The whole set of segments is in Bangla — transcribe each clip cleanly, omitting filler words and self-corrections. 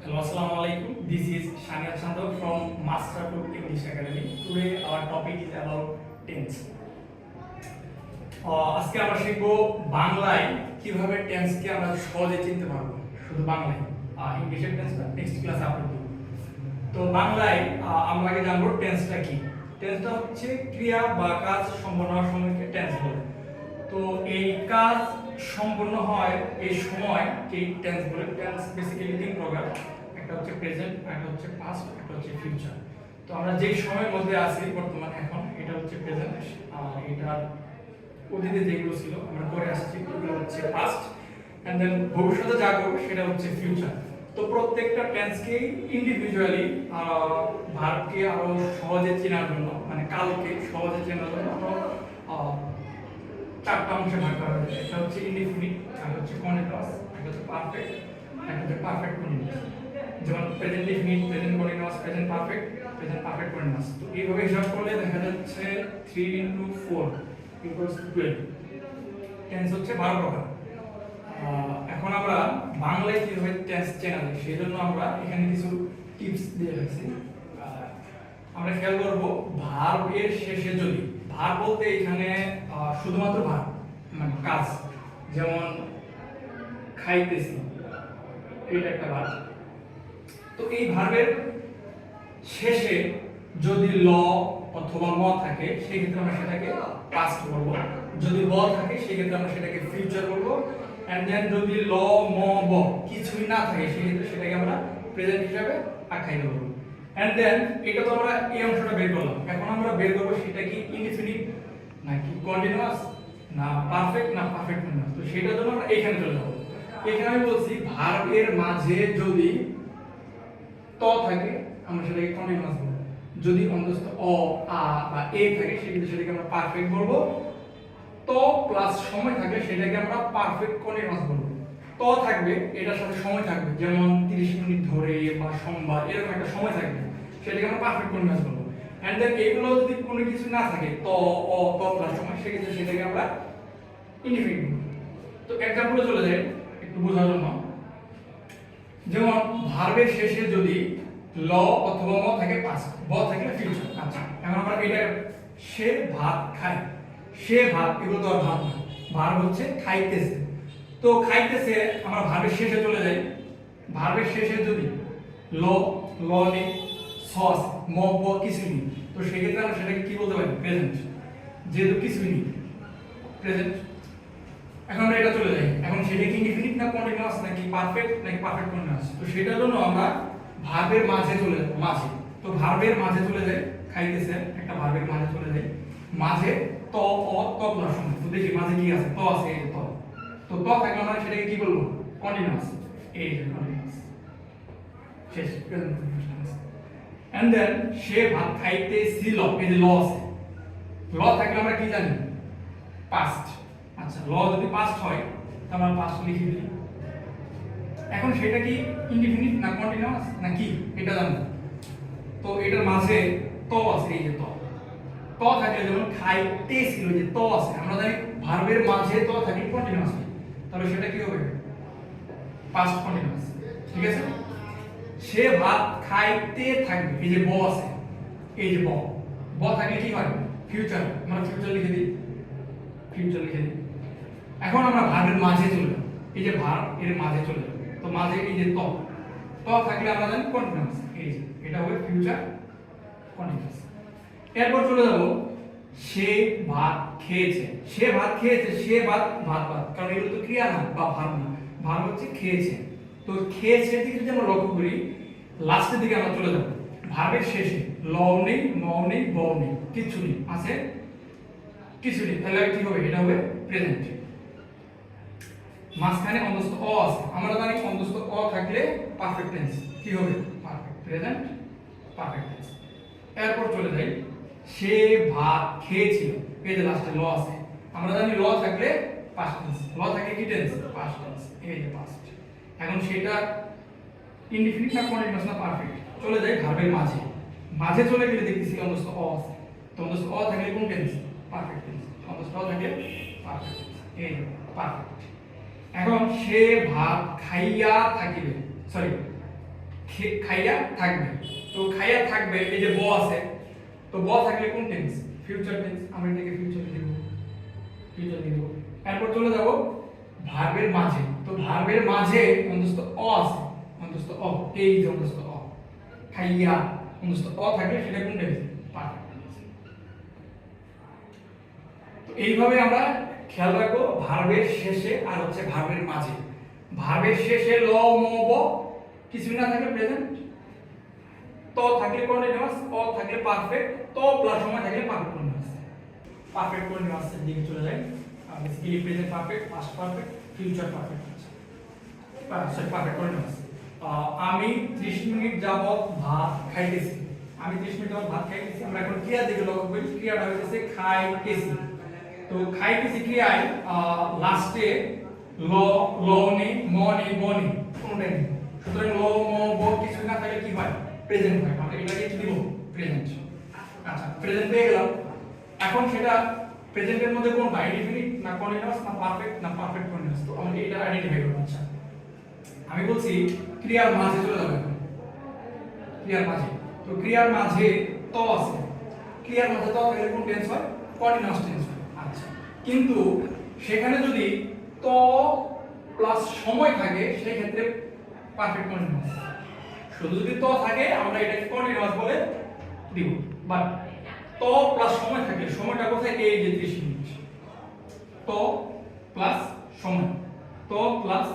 Hello, Assalamu alaikum. This is Shania Chandra from Master Cook English Academy. Today our topic is about tense. আজকে আমরা শিখব বাংলায় কিভাবে টেন্সকে আমরা সহজে চিনতে পারবো শুধু বাংলায়। ইংলিশের টেন্সটা নেক্সট ক্লাসে আপলোড করব। তো বাংলায় আমরা আগে জানবো টেন্সটা কি। টেন্সটা হচ্ছে ক্রিয়া বা কাজ সম্পন্ন হওয়ার সময়কে টেন্স বলে। তো এই কাজ সম্পূর্ণ হয় এই সময় এই টেন্স বলে। টেন্স বেসিক্যালি তিন প্রকার, একটা হচ্ছে প্রেজেন্ট, একটা হচ্ছে পাস্ট, একটা হচ্ছে ফিউচার। তো আমরা যে সময়ের মধ্যে আছি বর্তমানে এখন, এটা হচ্ছে প্রেজেন্ট, আর এটার অতীতে যেগুলো ছিল আমরা করে আসছি এগুলো হচ্ছে পাস্ট, এন্ড দেন ভবিষ্যতে যা করব সেটা হচ্ছে ফিউচার। তো প্রত্যেকটা টেন্সকেই ইন্ডিভিজুয়ালি ভার্বকে আরো সহজে চেনার জন্য, মানে কালকে সহজে চেনার জন্য আমরা চারটা অংশে ভাগ করা হয়েছে। একটা হচ্ছে ইনডিফিনিট, একটা হচ্ছে কন্টিনিউয়াস, একটা হচ্ছে পারফেক্ট, একটা হচ্ছে পারফেক্ট কন্টিনিউয়াস। যেমন present definite, present continuous, present perfect, present perfect continuous. তো এইভাবে হিসাব করলে দেখা যাচ্ছে 3 × 4 = 12। টেন্স হচ্ছে 12 প্রকার। এখন আমরা বাংলায় কিভাবে টেন্স চেনা যায় সেই জন্য আমরা এখানে কিছু টিপস দিয়ে রাখছি। আমরা খেয়াল করব ভার্বের শেষে যদি, ভার্ব বলতে এখানে শুধুমাত্র ভার্ব মানে কাজ, যেমন খাইতেছি, এটা একটা ভার্ব। তো এই ভার্বের শেষে যদি ল অথবা ম থাকে সেই ক্ষেত্রে আমরা সেটাকে পাস্ট বলবো, যদি ব থাকে সেই ক্ষেত্রে আমরা সেটাকে ফিউচার বলবো, এন্ড দেন যদি ল ম ব কিছুই না থাকে সেই ক্ষেত্রে সেটাকে আমরা প্রেজেন্ট হিসাবে আখ্যায়িত করব। এন্ড দেন এটা তো আমরা এই অংশটা বের করলাম, এখন আমরা বের করব সেটা কি ইনডিফিনিট নাকি কন্টিনিউয়াস না পারফেক্ট না পারফেক্ট কন্টিনিউয়াস। তো সেটার জন্য আমরা এখানে চলে যাব। এখানে আমি বলছি ভার্বের মাঝে যদি ত থাকে আমরা সেটাকে কন্টিনিউয়াস বলবো, যদি অন্তস্থ অ আ বা এ থাকে সেক্ষেত্রে সেটাকে আমরা পারফেক্ট বলবো। ত প্লাস সময় থাকলে সেটাকে আমরা পারফেক্ট কন্টিনিউয়াস বলবো। ত থাকবে, এটার সাথে সময় থাকবে, যেমন 30 মিনিট ধরে বা সোমবার এরকম একটা সময় থাকবে, সেটাকে আমরা পারফেক্ট কন্টিনিউয়াস বলবো। এন্ড দেন এগুলো যদি কোনো কিছু না থাকে, ত অ ত প্লাস সময়, সেক্ষেত্রে সেটাকে আমরা ইনডিফিনিট বলবো। তো এক্সাম্পলে চলে যাই একটু বোঝার জন্য। যেমন ভার্বের শেষে যদি ল অথবা ম থাকে পাস্ট, ব থাকে ফিউচার। আচ্ছা, এখন আমরা এটা সে ভাত খায়, সে ভাত, এগুলো তো আর ভাত না, ভার্ব হচ্ছে খাইতেছে। তো খাইতেছে আমরা ভার্বের শেষে চলে যাই। ভার্বের শেষে যদি ল ল নেই, সস ম ব কিছু নেই, তো সেক্ষেত্রে আমরা সেটাকে কি বলতে পারি? প্রেজেন্ট। যেহেতু কিছুই নেই, প্রেজেন্ট। এখন আমরা এটা চলে যাই, এখন সেটা কি ইনডিফিনিট না কন্টিনিউয়াস নাকি পারফেক্ট নাকি পারফেক্ট কন্টিনিউয়াস। তো সেটার জন্য আমরা ভার্বের মাঝে চলে যাব, মাঝে। তো ভার্বের মাঝে চলে যাই, খাইতেছে একটা ভার্বের মাঝে চলে যাই, মাঝে ত অ ত প্লাস সময়। তো দেখি মাঝে কি আছে, ত আছে, এই ত। তো ত থাকলে আমরা সেটাকে কি বলবো? কন্টিনিউয়াস। এই যে কন্টিনিউয়াস, শেষ, প্রেজেন্ট কন্টিনিউয়াস। এন্ড দেন সে ভাত খাইতেছিল, এই যে ল আছে, ল থাকলে আমরা কি জানি? পাস্ট। আচ্ছা, ল যদি পাস্ট হয় তাহলে আমরা পাস্ট লিখে দিই। এখন সেটা কি ইনডিফিনিট না কন্টিনিউয়াস না কি এটা জানবো। তো এটার মাঝে ত আছে, এই যে ত। ত থাকলে যেমন খাইতেছিল, যে ত আছে, আমরা জানি ভার্বের মাঝে ত থাকে কন্টিনিউয়াস, তাহলে সেটা কি হবে? Past continuous. ঠিক আছে? সে ভাত খাইতে থাকবে, এই যে ব আছে, এই যে ব, ব থাকলে কি হয়? ফিউচার। আমরা ফিউচার লিখে দিই, ফিউচার লিখে দিই। এখন আমরা ভার্বের মাঝে চলে যাব, এই যে ভার্ব এর মাঝে চলে যাব। তো মাঝে এই যে ত, ত থাকলে আমরা জানি কন্টিনিউয়াস, এই যে এটা হবে ফিউচার কন্টিনিউয়াস। এরপর চলে যাব সে ভাত খেয়েছে, সে ভাত খেয়েছে, সে ভাত ভাত ভাত, কারণ এগুলো তো ক্রিয়া না বা ভার্ব না, ভার্ব হচ্ছে খেয়েছে। তো খেয়েছে দিকে যদি আমরা লক্ষ্য করি, লাস্টের দিকে আমরা চলে যাব, ভার্বের শেষে ল নেই, ম নেই, ব নেই, কিছু নেই, আছে কিছু নেই, তাহলে কি হবে? এটা হবে প্রেজেন্ট। মাঝখানে অন্তস্থ অ আছে, আমরা জানি অন্তস্থ অ থাকলে পারফেক্ট টেন্স কি হবে? Perfect, present perfect tense. এরপর চলে যাই সে ভাত খেয়েছিল, এই যে লাস্টে ল আছে, আমরা জানি ল থাকলে পাস্ট টেন্স, ল থাকলে কি টেন্স? পাস্ট টেন্স, এই যে পাস্ট। এখন সেটা ইনডিফিনিট না কন্টিনিউয়াস না পারফেক্ট। চলে যাই ভার্বের মাঝে, মাঝে চলে গেলে দেখতেছি অন্তস্থ অ আছে, তো অন্তস্থ অ থাকলে কোন টেন্স? Perfect tense. অন্তস্থ অ থাকলে পারফেক্ট টেন্স, এই পারফেক্ট। এখন সে ভাত খাইয়া থাকিবে, সরি খাইয়া থাকবে। তো খাইয়া থাকবে, এই যে ব আছে, তো ব থাকলে কোন টেন্স? Future tense. আমরা এটাকে ফিউচার লিখব, ফিউচার লিখব। এরপর চলে যাব ভার্বের মাঝে। তো ভার্বের মাঝে অন্তস্থ অ আছে, অন্তস্থ অ, এই যে অন্তস্থ অ, খাইয়া অন্তস্থ অ থাকলে সেটা কোন টেন্স? Perfect tense. তো এইভাবে আমরা খেয়াল রাখবো ভার্বের শেষে আর হচ্ছে ভার্বের মাঝে। ভার্বের শেষে ল ম ব কিছু না থাকলে প্রেজেন্ট, ত থাকলে কন্টিনিউয়াস, অ থাকলে পারফেক্ট, ত প্লাস সময় থাকলে পারফেক্ট কন্টিনিউয়াস। পারফেক্ট কন্টিনিউয়াস এর দিকে চলে যাই। Basically present perfect, past perfect, future perfect আছে। Sorry, perfect continuous. আমি 30 মিনিট যাবত ভাত খাইতেছি। আমি 30 মিনিট যাবত ভাত খাইতেছি। আমরা এখন ক্রিয়ার দিকে লক্ষ্য করি। ক্রিয়াটা হইতেছে খাইতেছি। তো খাইতেছি ক্রিয়ায় লাস্টে ল ল নেই, ম নেই, ব নেই, কোনটাই নেই। সুতরাং ল ম ব কিছু না থাকলে কি হয়? প্রেজেন্ট হয়। আমরা এটাকে কি দিব? প্রেজেন্ট। আচ্ছা, প্রেজেন্ট পেয়ে গেলাম। এখন সেটা প্রেজেন্টের মধ্যে কোনটা? ইনডিফিনিট না কন্টিনিউয়াস না পারফেক্ট না পারফেক্ট কন্টিনিউয়াস? তো আমরা এটা আইডেন্টিফাই করব। আচ্ছা, আমি বলছি ক্রিয়ার মাঝে চলে যাবে। ক্রিয়ার মাঝে, তো ক্রিয়ার মাঝে ত আছে। ক্রিয়ার মাঝে ত থাকলে কোন টেন্স হয়? কন্টিনিউয়াস টেন্স হয়। আচ্ছা, কিন্তু সেখানে যদি ত প্লাস সময় থাকে সেই ক্ষেত্রে পারফেক্ট কন্টিনিউয়াস। শুধু যদি ত থাকে আমরা এটাকে কন্টিনিউয়াস বলে দিব। বাট ত প্লাস সময় থাকে, সময়টা কোথায়? এই যে 30 মিনিট। ত প্লাস সময়, ত প্লাস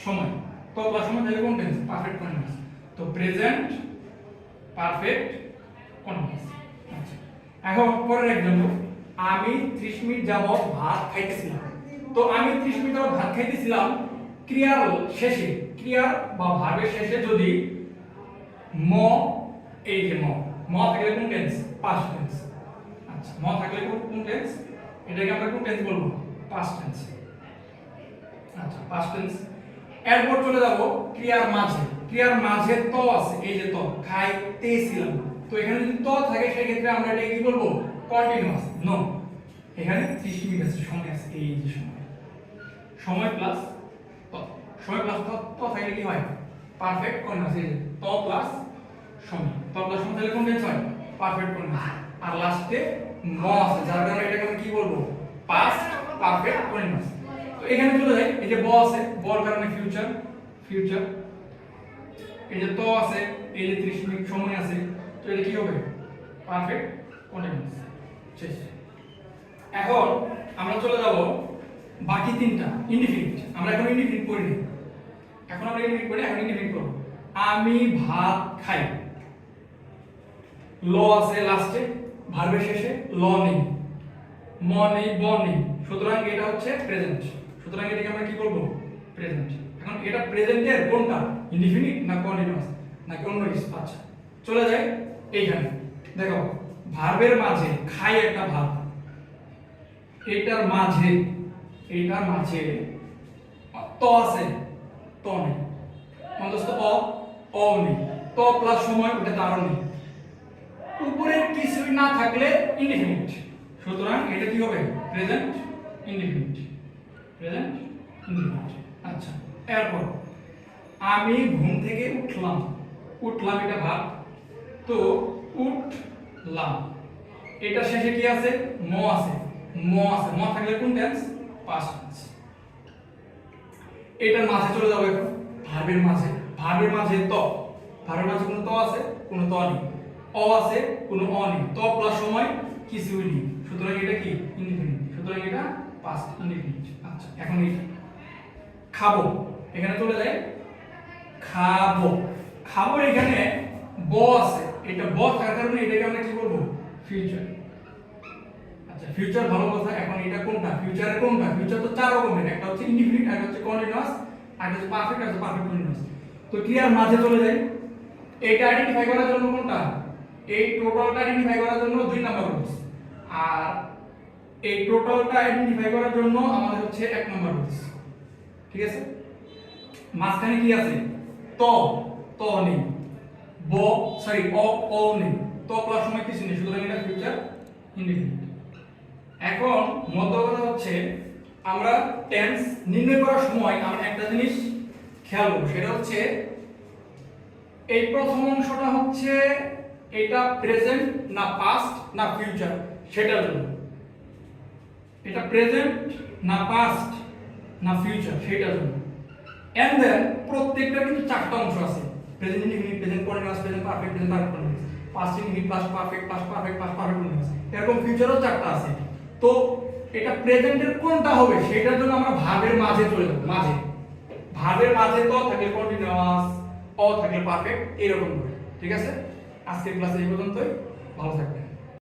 সময়, ত প্লাস সময় তাহলে কোন টেন্স? Perfect continuous. তো প্রেজেন্ট পারফেক্ট কন্টিনিউয়াস। আচ্ছা, এখন পরের এক্সাম্পল, আমি 30 মিনিট যাবত ভাত খাইতেছিলাম। তো আমি 30 মিনিট যাবত ভাত খাইতেছিলাম ক্রিয়ার শেষে, ক্রিয়ার বা ভার্বের শেষে যদি ম, এই যে ম থাকলে কোন টেন্স? Past tense. আচ্ছা, ম থাকলে কোন টেন্স? এটাকে আমরা কোন টেন্স বলবো? Past tense. আচ্ছা, পাস্ট টেন্স। এরপর চলে যাব ক্রিয়ার মাঝে। ক্রিয়ার মাঝে ত আছে, এই যে ত, খাইতেছিলাম। তো এখানে যদি ত থাকে সেই ক্ষেত্রে আমরা এটাকে কি বলবো? কন্টিনিউয়াস। নো, এখানে 30 মিনিট আছে, সময় আছে, এই যে সময়, সময় প্লাস ত, সময় প্লাস ত থাকলে কি হয়? Perfect continuous. এই যে ত প্লাস সময়, ত প্লাস সময় তাহলে কোন টেন্স হয়? Perfect continuous. আর লাস্টে ম আছে, যার কারণে এটাকে আমরা কি বলবো? Past perfect continuous. তো এখানে চলে যাই, এই যে ব আছে, বর কারণে ফিউচার, ফিউচার। এই যে ত আছে, এই যে 30 মিনিট সময় আছে, তো এটা কি হবে? Perfect continuous. শেষ। এখন আমরা চলে যাব বাকি তিনটা ইনডিফিনিট। আমরা এখন ইনডিফিনিট পড়ি না, এখন আমরা ইনডিফিনিট পড়ি, এখন ইনডিফিনিট করব। আমি ভাত খাই, ল আছে লাস্টে, ভার্বের শেষে ল নেই, ম নেই, ব নেই, সুতরাং এটা হচ্ছে প্রেজেন্ট। সুতরাং এটাকে আমরা কি করব? প্রেজেন্ট। এখন এটা প্রেজেন্টের কোনটা? ইনডিফিনিট না কন্টিনিউয়াস নাকি অন্য কিছু? আচ্ছা, চলে যাই এইখানে। দেখো, ভার্বের মাঝে খাই একটা ভাব, এটার মাঝে, এইটার মাঝে ত আছে, ত নেই, অন্তত অ নেই, ত প্লাস সময় ওটা তারও নেই, উপরে কিছুই না থাকলে ইনডিফিনিট। সুতরাং এটা কি হবে? Present indefinite, present indefinite. আচ্ছা, এরপর আমি ঘুম থেকে উঠলাম, উঠলাম এটা ভাব, তো উঠলাম, এটা শেষে কি আছে? ম আছে, ম আছে, ম থাকলে কোন টেন্স? Past tense. এটার মাঝে চলে যাবো এখন ভার্বের মাঝে। ভার্বের মাঝে ত, ভার্বের মাঝে কোনো ত আছে? কোনো ত নেই, অ আছে? কোনো অ নেই, ত প্লাস সময় কিছুই নেই, সুতরাং এটা কি? ইনডিফিনিট। সুতরাং এটা পাস্ট ইনডিফিনিট। আচ্ছা, এখন এই খাবো, এখানে চলে যায় খাবো, খাবো, এখানে ব আছে, এটা ব থাকার কারণে এটাকে আমরা কি বলবো? ফিউচার। আচ্ছা, ফিউচার ভালো কথা। এখন এটা কোনটা? ফিউচারের কোনটা? ফিউচার তো চার রকমের, একটা হচ্ছে ইনডিফিনিট, একটা হচ্ছে কন্টিনিউয়াস, আর একটা হচ্ছে পারফেক্ট, আর একটা পারফেক্ট কন্টিনিউয়াস। তো ক্রিয়ার মাঝে চলে যাই, এটা আইডেন্টিফাই করার জন্য কোনটা? এই টোটালটা আইডেন্টিফাই করার জন্য 2 নাম্বার রুলস, আর এই টোটালটা আইডেন্টিফাই করার জন্য আমাদের হচ্ছে 1 নাম্বার রুলস। ঠিক আছে? মাঝখানে কি আছে? ত, ত নেই, ব সরি অ নেই, ত প্লাস সময় কিছু নেই, সুতরাং এটা ফিউচার ইনডিফিনিট। এখন মধ্য কথা হচ্ছে আমরা টেন্স নির্ণয় করার সময় আমরা একটা জিনিস খেয়াল করব, সেটা হচ্ছে এই প্রথম অংশটা হচ্ছে এটা প্রেজেন্ট না পাস্ট না ফিউচার সেটার জন্য, এটা প্রেজেন্ট না পাস্ট না ফিউচার সেটার জন্য। এন্ড দেন প্রত্যেকটা কিন্তু চারটা অংশ আছে, present indefinite, present continuous, present perfect, present perfect continuous, past indefinite, past perfect, past perfect, past perfect continuous, এরকম ফিউচারও চারটা আছে। তো এটা প্রেজেন্টের কোনটা হবে সেটার জন্য আমরা ভার্বের মাঝে চলে যাব, মাঝে ভার্বের মাঝে তো থাকলে কন্টিনিউয়াস, অ থাকলে পারফেক্ট, এরকম করে। ঠিক আছে, আজকের ক্লাসে এই পর্যন্তই, ভালো থাকবেন।